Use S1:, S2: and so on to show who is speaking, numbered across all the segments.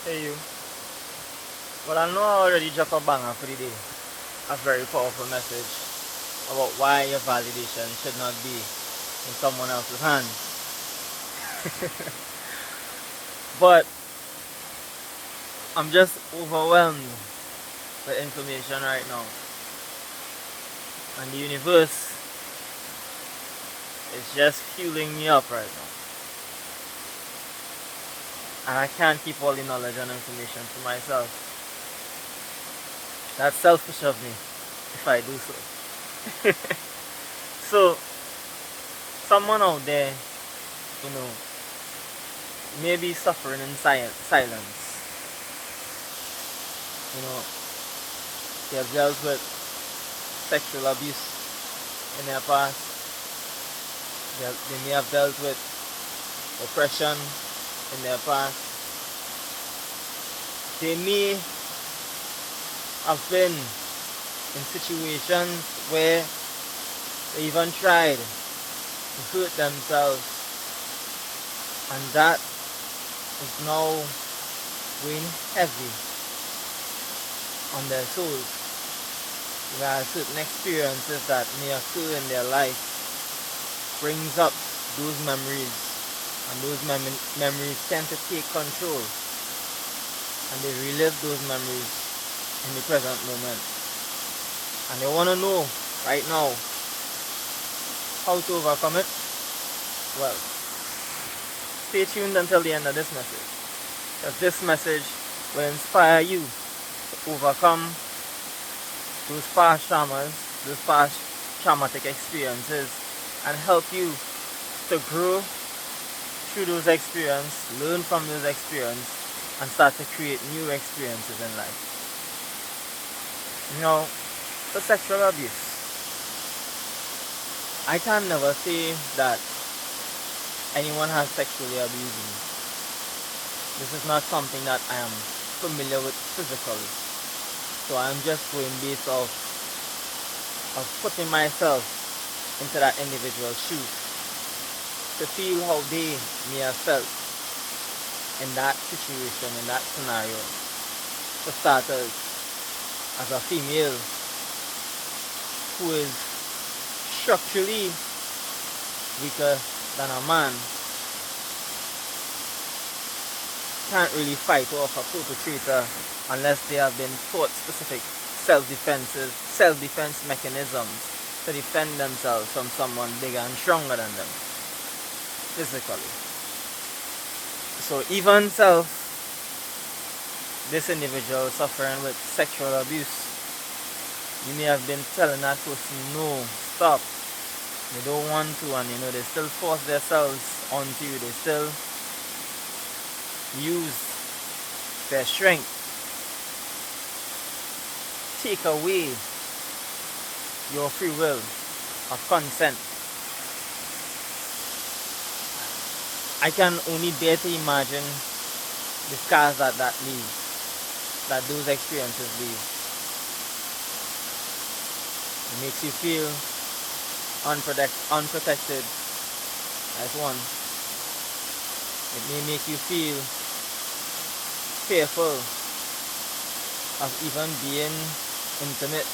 S1: Hey you. Well, I know I already dropped a banger for the day. A very powerful message about why your validation should not be in someone else's hands. But I'm just overwhelmed with information right now. And the universe is just fueling me up right now. And I can't keep all the knowledge and information to myself. That's selfish of me if I do so. So, someone out there, you know, may be suffering in silence. You know, they have dealt with sexual abuse in their past. They may have dealt with oppression in their past. They may have been in situations where they even tried to hurt themselves, and that is now weighing heavy on their souls. There are certain experiences that may occur in their life brings up those memories, and those memories tend to take control, and they relive those memories in the present moment, and they want to know right now how to overcome it. Well, stay tuned until the end of this message, because this message will inspire you to overcome those past traumas, those past traumatic experiences, and help you to grow through those experiences, learn from those experiences, and start to create new experiences in life. You know, for sexual abuse, I can never say that anyone has sexually abused me. This is not something that I am familiar with physically. So I'm just going based off of putting myself into that individual's shoes to feel how they may have felt in that situation, in that scenario. For starters, as a female who is structurally weaker than a man, can't really fight off a perpetrator unless they have been taught specific self-defense mechanisms to defend themselves from someone bigger and stronger than them physically. So even this individual suffering with sexual abuse, you may have been telling that person, no, stop, they don't want to, and they still force themselves onto you, they still use their strength, take away your free will of consent. I can only bear to imagine the scars that leaves, that those experiences leave. It makes you feel unprotected as one. It may make you feel fearful of even being intimate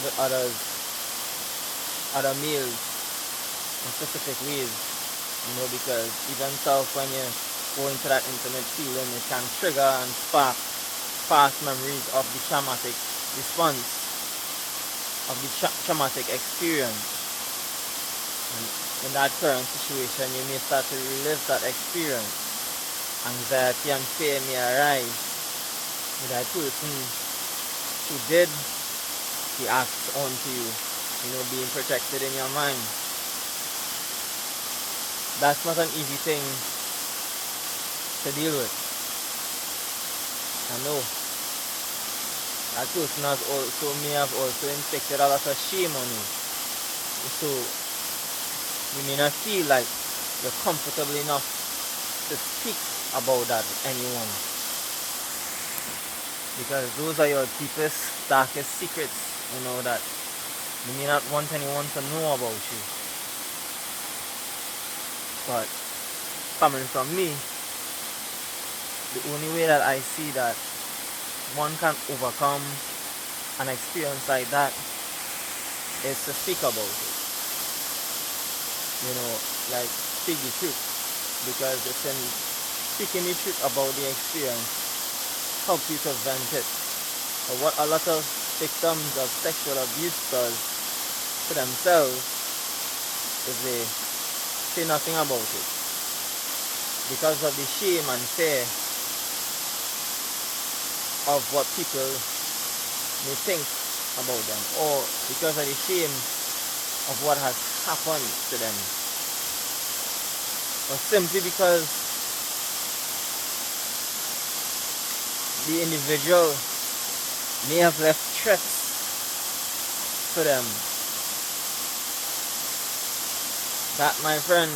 S1: with other males in specific ways, because even when you go into that intimate feeling, it can trigger and spark past memories of the traumatic response, of the traumatic experience. And in that current situation, you may start to relive that experience. Anxiety and fear may arise with that person who did the acts onto you, being protected in your mind. That's not an easy thing to deal with. I know that person may have also inflicted a lot of shame on you. So you may not feel like you're comfortable enough to speak about that with anyone, because those are your deepest, darkest secrets, that you may not want anyone to know about you. But coming from me, the only way that I see that one can overcome an experience like that is to speak about it. Like speak the truth, because it's in speaking the truth about the experience helps you to vent it. But what a lot of victims of sexual abuse does to themselves is they say nothing about it because of the shame and fear of what people may think about them, or because of the shame of what has happened to them, or simply because the individual may have left threats to them. That, my friend,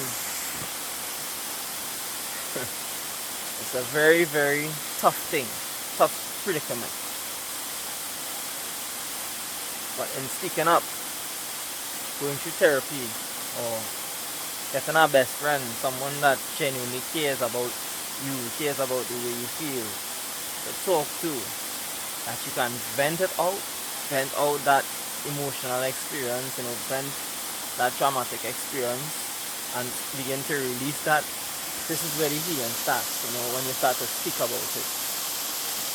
S1: it's a very, very tough thing, tough predicament. But in speaking up, going through therapy, or getting a best friend, someone that genuinely cares about you, cares about the way you feel, to talk to, that you can vent out that emotional experience, vent that traumatic experience, and begin to release that. This is where the healing starts, when you start to speak about it.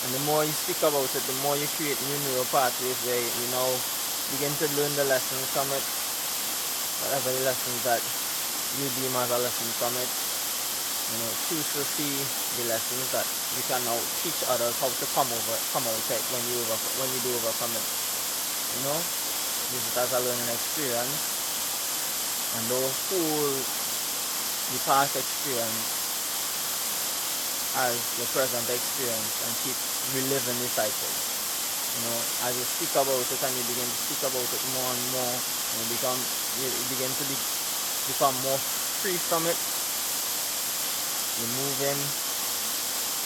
S1: And the more you speak about it, the more you create new neural pathways where you now begin to learn the lessons from it, whatever the lessons that you deem as a lesson from it. Choose to see the lessons that you can now teach others how to come out it when you do overcome it. Use it as a learning experience, and don't hold the past experience as your present experience and keep reliving the cycle. As you speak about it and you begin to speak about it more and more, you begin to become more free from it. You're moving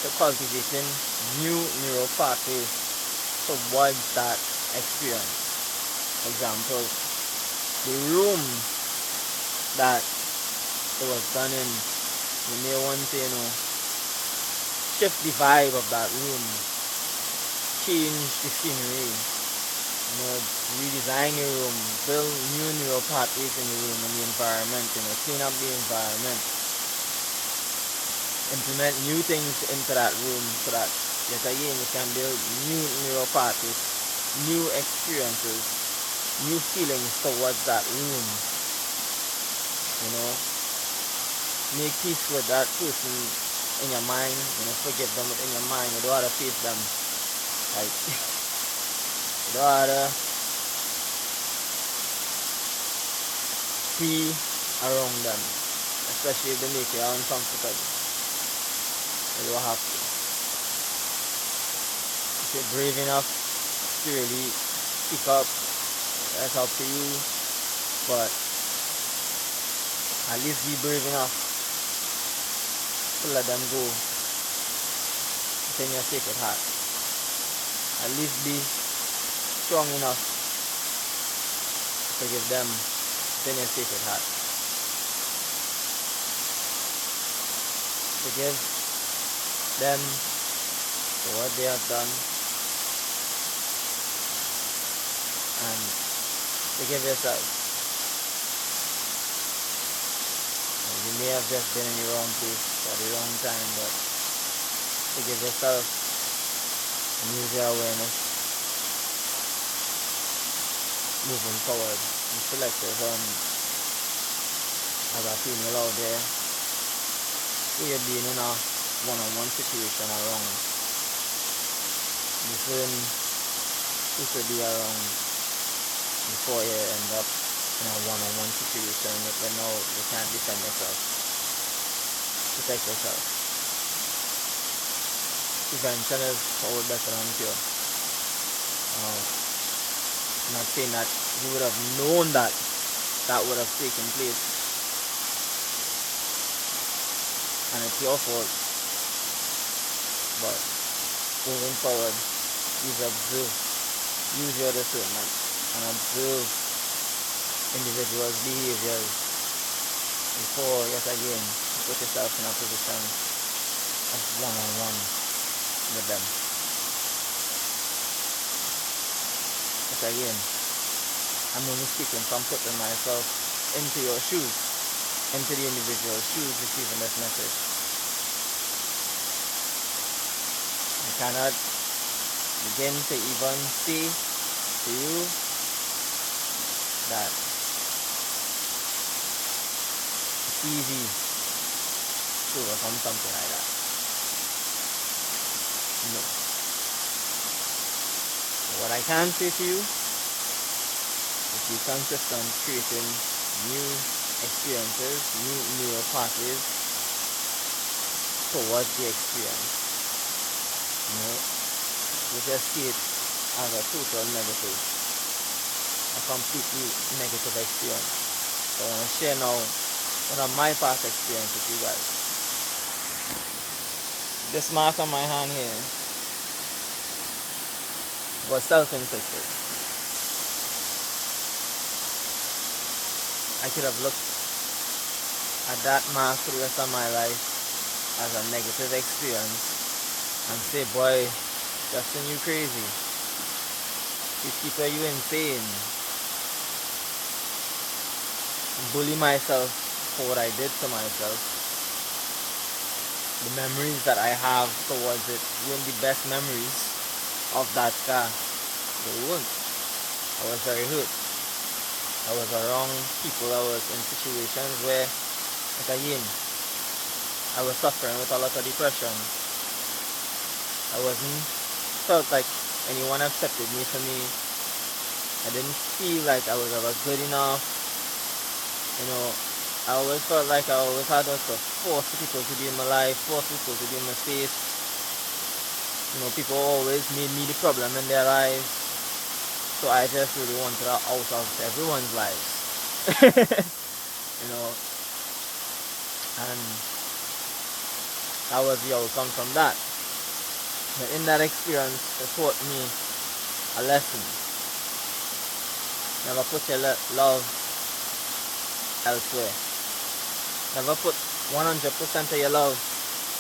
S1: to cultivating new neural pathways towards that experience. For example, the room that it was done in, you may want to, shift the vibe of that room, change the scenery, redesign the room, build new neural pathways in the room and the environment, clean up the environment, implement new things into that room so that yet again you can build new neural pathways, new experiences, new feelings towards that room. Make peace with that person in your mind, forgive them within your mind. You don't have to face them. Like, you don't have to be around them, especially if they make you uncomfortable. You don't have to. If you're brave enough to really speak up, that's up to you. But at least be brave enough to let them go within your sacred heart. At least be strong enough to forgive them within your sacred heart. Forgive them for what they have done, and forgive yourself. You may have just been in the wrong place at the wrong time, but forgive yourself and use your awareness moving forward. Be selective as a female out there who you're being in a one-on-one situation around. Listen who should be around before you end up in a one-on-one situation that you can't defend yourself. Protect yourself. Prevention is always better than cure. I'm not saying that you would have known that would have taken place, and it's your fault. But moving forward, use your discernment and observe individuals' behaviors before, yet again, you put yourself in a position of one-on-one with them. But again, I'm only speaking from putting myself into your shoes, into the individual's shoes receiving this message. I cannot begin to even say to you that it's easy to overcome something like that. No. What I can say to you is be consistent creating new experiences, new pathways towards the experience. You know, we just see it as a total negative, a completely negative experience. So I want to share now one of my past experience with you guys. This mark on my hand here was self-inflicted. I could have looked at that mark for the rest of my life as a negative experience and say, boy, Justin, you crazy. These people, you insane. Bully myself for what I did to myself. The memories that I have towards it weren't the best memories of that scar. They weren't. I was very hurt. I was around people. I was in situations where, like again, I was suffering with a lot of depression. I wasn't felt like anyone accepted me for me. I didn't feel like I was ever good enough. You know, I always felt like I always had to force people to be in my life, force people to be in my space. You know, people always made me the problem in their lives. So I just really wanted out of everyone's lives. You know, and that was the outcome from that. But in that experience, it taught me a lesson. Never put your love elsewhere. Never put 100% of your love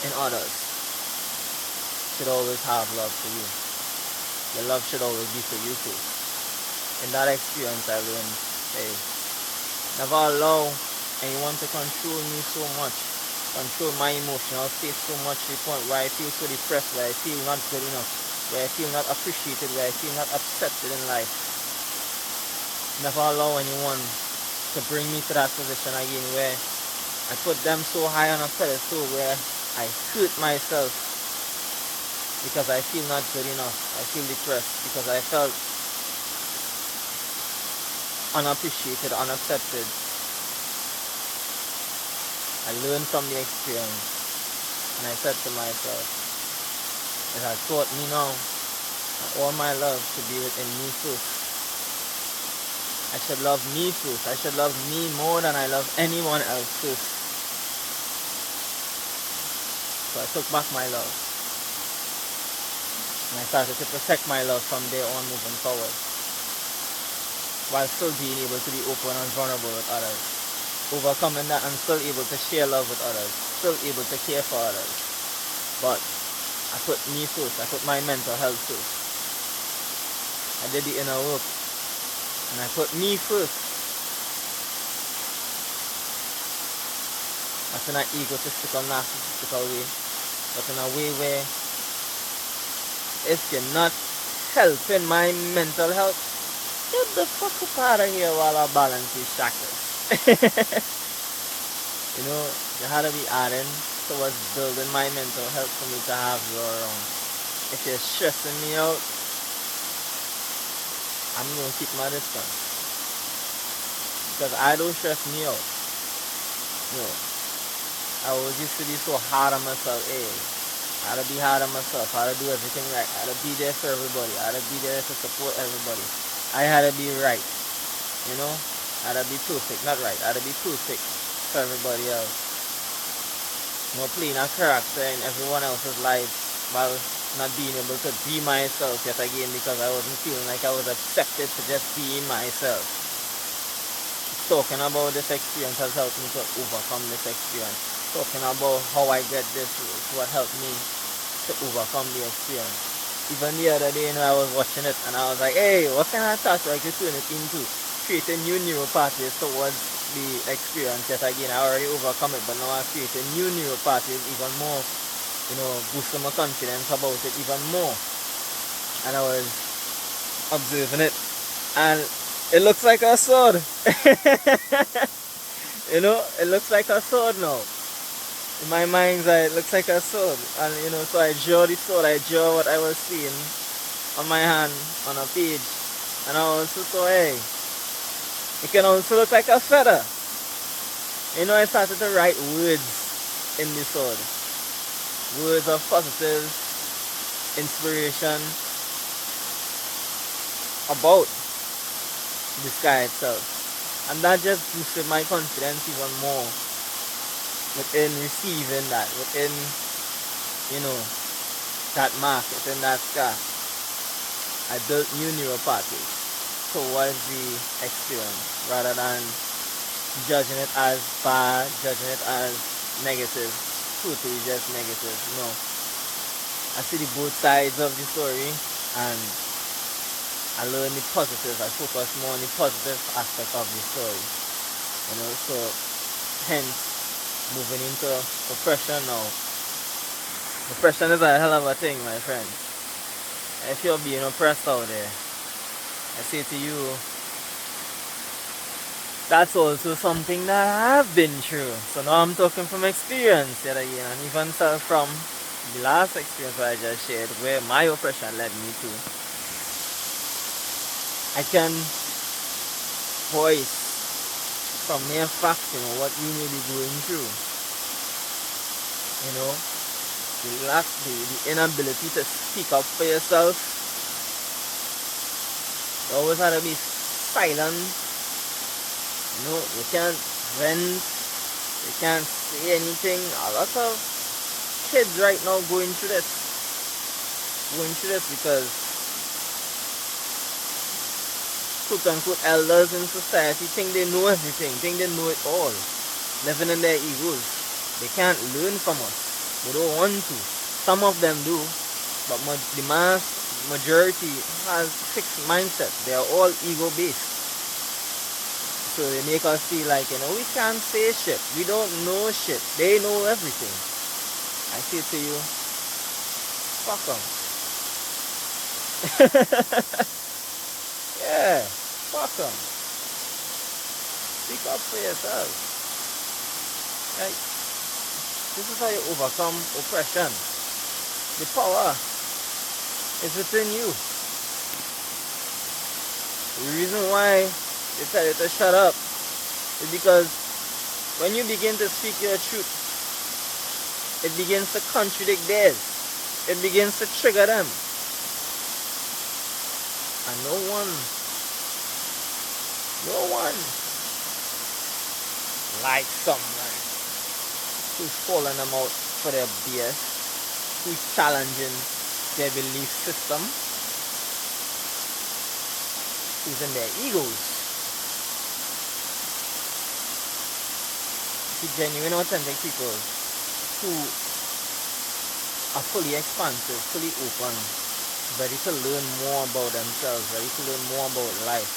S1: in others. You should always have love for you. Your love should always be for you too. In that experience, I learned, hey, never allow anyone to control me so much, control my emotional state so much to the point where I feel so depressed, where I feel not good enough, where I feel not appreciated, where I feel not accepted in life. Never allow anyone to bring me to that position again where I put them so high on a pedestal where I hurt myself because I feel not good enough. I feel depressed because I felt unappreciated, unaccepted. I learned from the experience and I said to myself, it has taught me now that all my love should be within me first. I should love me first. I should love me more than I love anyone else first. So I took back my love. And I started to protect my love from there on moving forward, while still being able to be open and vulnerable with others. Overcoming that and still able to share love with others. Still able to care for others. But I put me first. I put my mental health first. I did the inner work. And I put me first. Not in an egotistical, narcissistical way, but in a way where if you're not helping my mental health, get the fuck up out of here while I balance these shackles. You know, you had to be adding towards building my mental health for me to have you around. If you're stressing me out, I'm going to keep my distance. Because I don't stress me out. No. I always used to be so hard on myself. Hey, I had to be hard on myself. I had to do everything right. I had to be there for everybody. I had to be there to support everybody. I had to be right. You know? I had to be perfect. Not right. I had to be perfect for everybody else. You know, playing a character in everyone else's life while not being able to be myself yet again because I wasn't feeling like I was accepted to just be myself. Talking about this experience has helped me to overcome this experience. talking about how I get this is what helped me to overcome the experience. Even the other day, I was watching it and I was like, hey, what kind of task I could turn it into? Creating new neural pathways towards the experience. Yet again, I already overcome it, but now I create a new neural pathways even more, boosting my confidence about it even more. And I was observing it, and it looks like a sword. It looks like a sword now. In my mind's eye, it looks like a sword. And so I draw the sword, I draw what I was seeing on my hand on a page. And I also saw, hey, it can also look like a feather. I started to write words in the sword. Words of positive inspiration about the sky itself. And that just boosted my confidence even more within receiving that, within, that mark, within that sky. I built new neural pathways towards the experience rather than judging it as bad, judging it as negative, totally just negative. No. I see the both sides of the story and I learn the positive. I focus more on the positive aspect of the story. So hence moving into oppression now. Oppression is a hell of a thing, my friend. If you're being oppressed out there, I say to you, that's also something that I've been through. So now I'm talking from experience yet again, and even from the last experience that I just shared, where my oppression led me to. I can voice from mere fact, what you may be going through. The inability to speak up for yourself. You always have to be silent. You can't vent. You can't say anything. A lot of kids right now going through this because quote-unquote elders in society think they know everything, think they know it all, living in their egos. They can't learn from us. They don't want to. Some of them do, but the majority has fixed mindset. They are all ego-based. So they make us feel like, we can't say shit. We don't know shit. They know everything. I say to you, fuck them. Yeah, fuck them. Speak up for yourself. Right? This is how you overcome oppression. The power is within you. The reason why they tell you to shut up is because when you begin to speak your truth, it begins to contradict theirs. It begins to trigger them. And no one likes someone who's calling them out for their BS, who's challenging their belief system, who's in their egos. See, genuine, authentic people who are fully expansive, fully open, ready to learn more about themselves, ready to learn more about life,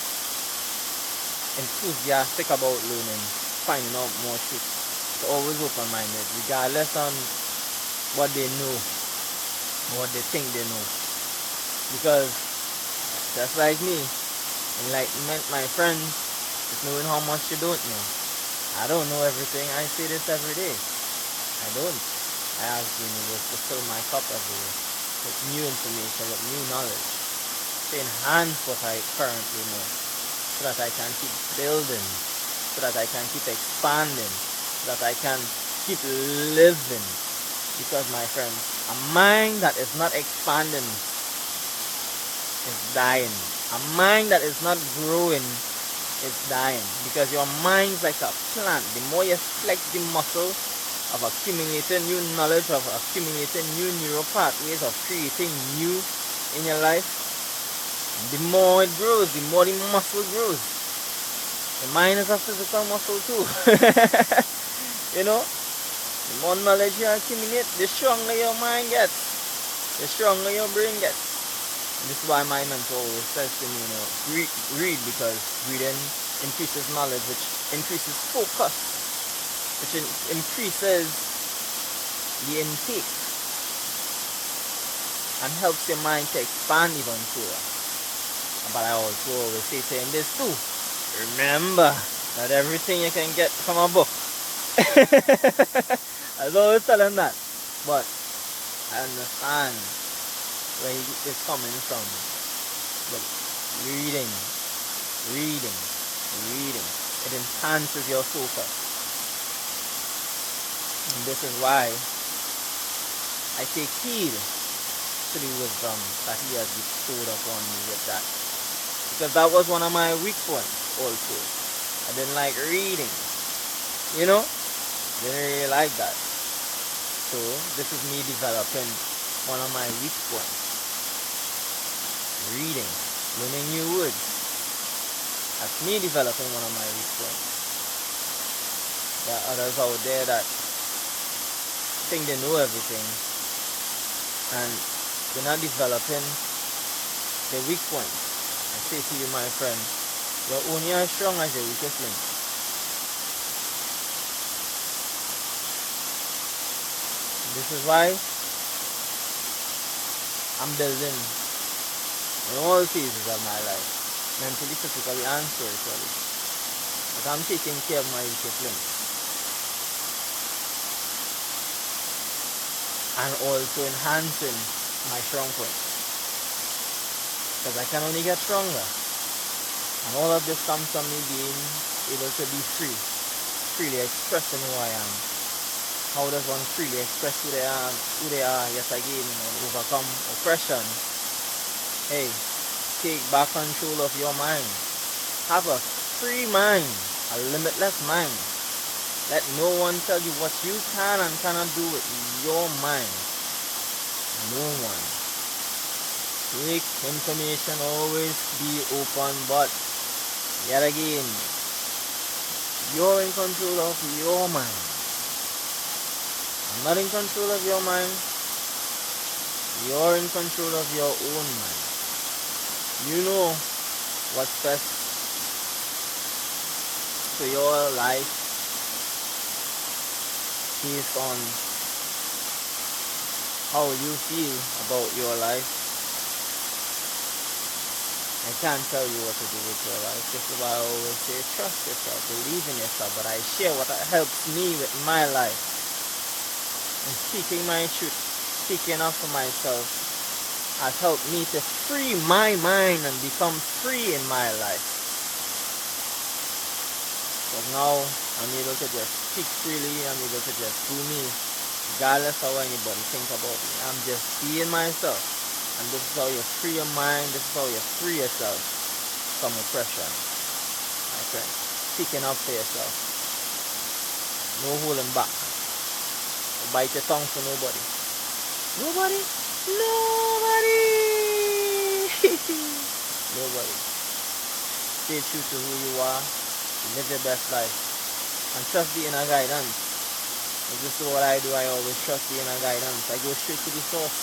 S1: enthusiastic about learning, finding out more truth. Always open-minded, regardless on what they know, what they think they know. Because just like me, enlightenment, my friend, is knowing how much you don't know. I don't know everything. I say this every day. I don't. I ask the universe to fill my cup every day with new information, with new knowledge, to enhance what I currently know, so that I can keep building, so that I can keep expanding, that I can keep living. Because, my friends, a mind that is not expanding is dying. A mind that is not growing is dying. Because your mind is like a plant. The more you flex the muscle of accumulating new knowledge, of accumulating new neural pathways, of creating new in your life, the more it grows, the more the muscle grows. The mind is a physical muscle too. The more knowledge you accumulate, the stronger your mind gets, the stronger your brain gets. And this is why my mentor always says to me, read because reading increases knowledge, which increases focus, which increases the intake and helps your mind to expand even further. But I also always say to him this too: remember that everything you can get from a book. I was always tell him that, but I understand where he is coming from. But reading, it enhances your focus. And this is why I take heed to the wisdom that he has bestowed upon me with that. Because that was one of my weak points also. I didn't like reading. Didn't really like that. So this is me developing one of my weak points. Reading, learning new words. That's me developing one of my weak points. There are others out there that think they know everything and they're not developing their weak points. I say to you, my friend, you're only as strong as your weakest link. This is why I'm building in all phases of my life, mentally, physically, and spiritually. But I'm taking care of my weakest link. And also enhancing my strong points. Because I can only get stronger. And all of this comes from me being able to be free. Freely expressing who I am. How does one freely express who they are, yet again, overcome oppression? Hey, take back control of your mind. Have a free mind, a limitless mind. Let no one tell you what you can and cannot do with your mind. No one. Take information, always be open, but yet again, you're in control of your mind. I'm not in control of your mind. You're in control of your own mind. You know what's best for your life based on how you feel about your life. I can't tell you what to do with your life. This is why I always say trust yourself, believe in yourself, but I share what helps me with my life. And speaking my truth, speaking up for myself, has helped me to free my mind and become free in my life. Because now I'm able to just speak freely, I'm able to just do me, regardless of how anybody think about me. I'm just being myself. And this is how you free your mind, this is how you free yourself from oppression. My friend, speaking up for yourself. No holding back. Bite your tongue for nobody. Nobody? Nobody. Stay true to who you are. Live your best life. And trust the inner guidance. If this is what I do, I always trust the inner guidance. I go straight to the source.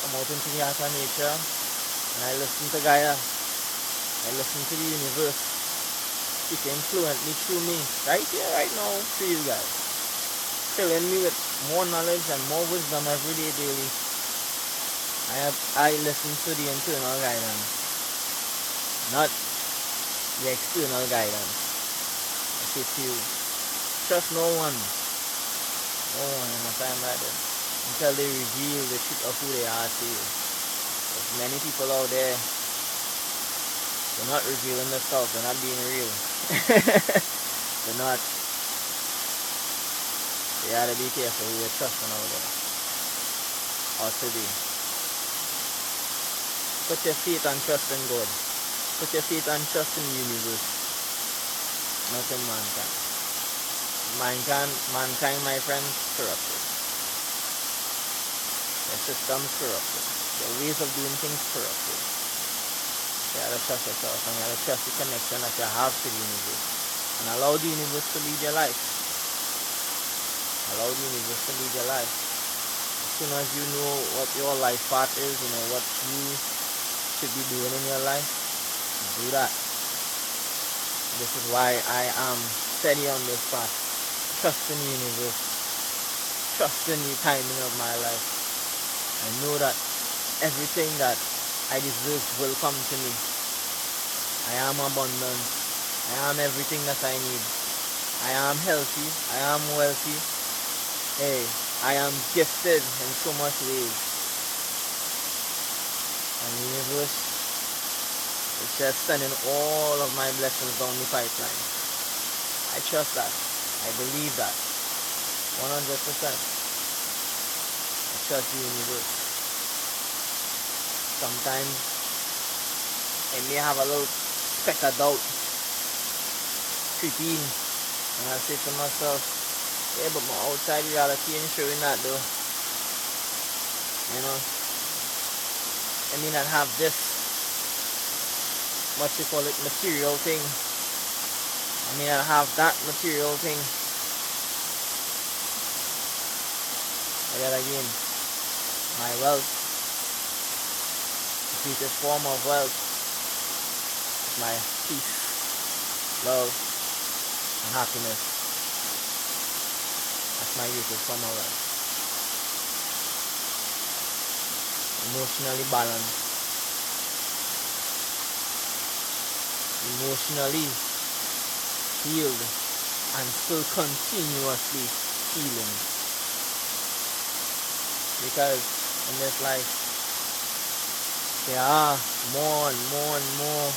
S1: Come out into the heart of nature. And I listen to Gaia. I listen to the universe. Speaking fluently through me. Right here, right now, to you guys. Filling me with more knowledge and more wisdom every day, daily. I listen to the internal guidance, not the external guidance. I say to you, trust no one in a time like this until they reveal the truth of who they are to you. There's many people out there, they're not revealing themselves, they're not being real. They're not. You gotta be careful who you're trusting out there. Or to be. Put your faith and trust in God. Put your faith and trust in the universe. Not in mankind. Mankind, my friends, corrupted. Their system's corrupted. Their ways of doing things corrupted. You gotta trust yourself and you gotta trust the connection that you have to the universe. And allow the universe to lead your life. Allow the universe to lead your life. As soon as you know what your life path is, you know what you should be doing in your life, do that. This is why I am steady on this path. Trust in the universe. Trust in the timing of my life. I know that everything that I deserve will come to me. I am abundant. I am everything that I need. I am healthy. I am wealthy. Hey, I am gifted in so much ways. And the universe is just sending all of my blessings down the pipeline. I trust that. I believe that. 100%. I trust the universe. Sometimes I may have a little speck of doubt creep in, and I say to myself, yeah, but my outside reality ain't showing that though. You know, I may not have this, what you call it, material thing. I may not have that material thing. But yet again, my wealth, the greatest form of wealth, is my peace, love, and happiness. That's my greatest form of wealth. Emotionally balanced, emotionally healed, and still continuously healing. Because in this life, there are more and more and more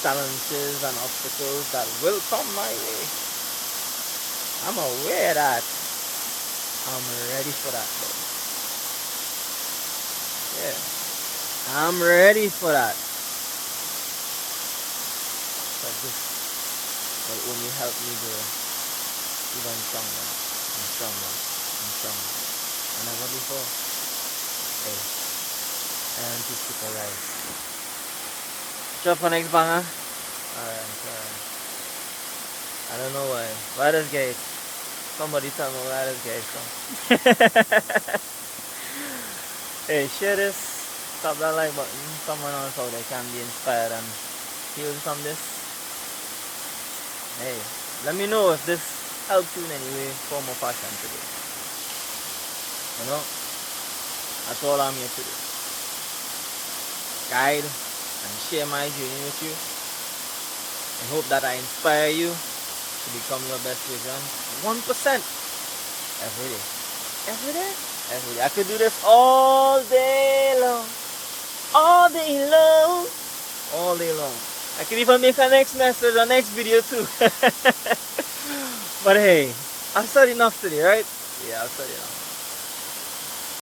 S1: challenges and obstacles that will come my way. I'm aware that I'm ready for that though. Yeah, I'm ready for that. But this will only help me grow even stronger and stronger and stronger than ever before. Hey, I am to super rise. Drop for next banger. Alright. I don't know why. Why this gate? Somebody tell me why this gate from. Hey, share this. Tap that like button. Someone else out there can be inspired and healed from this. Hey, let me know if this helps you in any way, form or fashion today. You know? That's all I'm here to do. Guide and share my journey with you. I hope that I inspire you to become your best version 1% every day. Every day? Every day. I could do this all day long. All day long. All day long. I could even make a next message or next video too. But hey, I've said enough today, right? Yeah, I've said enough.